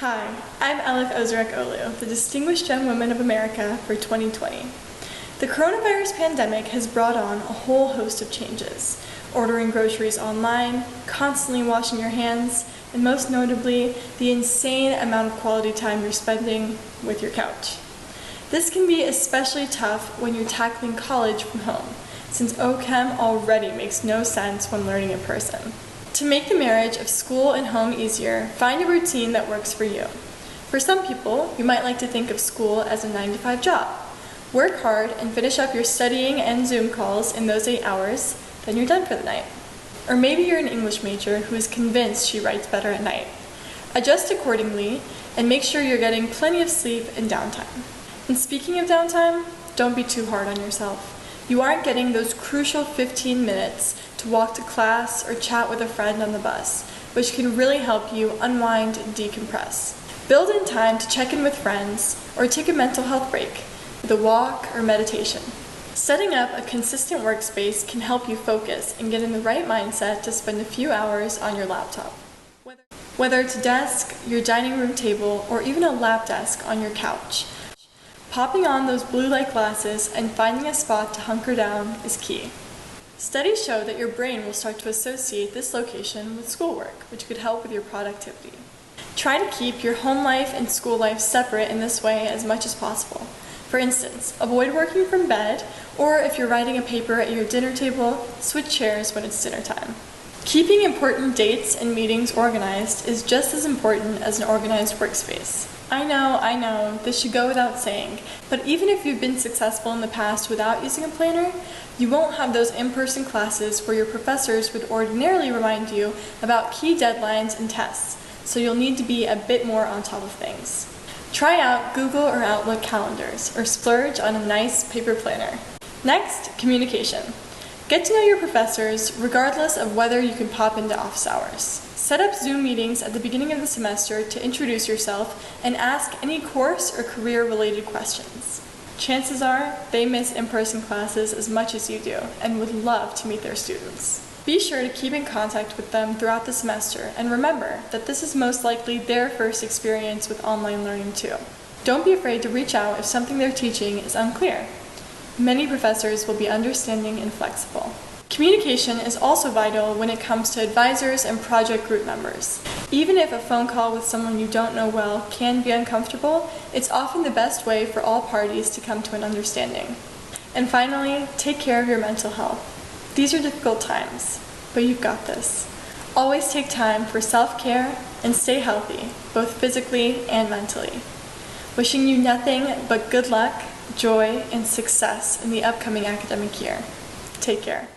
Hi, I'm Elif Ozarek-Olu, the Distinguished Young Woman of America for 2020. The coronavirus pandemic has brought on a whole host of changes. Ordering groceries online, constantly washing your hands, and most notably, the insane amount of quality time you're spending with your couch. This can be especially tough when you're tackling college from home, since OChem already makes no sense when learning in person. To make the marriage of school and home easier, find a routine that works for you. For some people, you might like to think of school as a 9-to-5 job. Work hard and finish up your studying and Zoom calls in those 8 hours, then you're done for the night. Or maybe you're an English major who is convinced she writes better at night. Adjust accordingly and make sure you're getting plenty of sleep and downtime. And speaking of downtime, don't be too hard on yourself. You aren't getting those crucial 15 minutes to walk to class or chat with a friend on the bus, which can really help you unwind and decompress. Build in time to check in with friends or take a mental health break with a walk or meditation. Setting up a consistent workspace can help you focus and get in the right mindset to spend a few hours on your laptop. Whether it's a desk, your dining room table, or even a lap desk on your couch, popping on those blue light glasses and finding a spot to hunker down is key. Studies show that your brain will start to associate this location with schoolwork, which could help with your productivity. Try to keep your home life and school life separate in this way as much as possible. For instance, avoid working from bed, or if you're writing a paper at your dinner table, switch chairs when it's dinner time. Keeping important dates and meetings organized is just as important as an organized workspace. I know, this should go without saying, but even if you've been successful in the past without using a planner, you won't have those in-person classes where your professors would ordinarily remind you about key deadlines and tests, so you'll need to be a bit more on top of things. Try out Google or Outlook calendars, or splurge on a nice paper planner. Next, communication. Get to know your professors regardless of whether you can pop into office hours. Set up Zoom meetings at the beginning of the semester to introduce yourself and ask any course or career-related questions. Chances are they miss in-person classes as much as you do and would love to meet their students. Be sure to keep in contact with them throughout the semester and remember that this is most likely their first experience with online learning too. Don't be afraid to reach out if something they're teaching is unclear. Many professors will be understanding and flexible. Communication is also vital when it comes to advisors and project group members. Even if a phone call with someone you don't know well can be uncomfortable, it's often the best way for all parties to come to an understanding. And finally, take care of your mental health. These are difficult times, but you've got this. Always take time for self-care and stay healthy, both physically and mentally. Wishing you nothing but good luck, joy, and success in the upcoming academic year. Take care.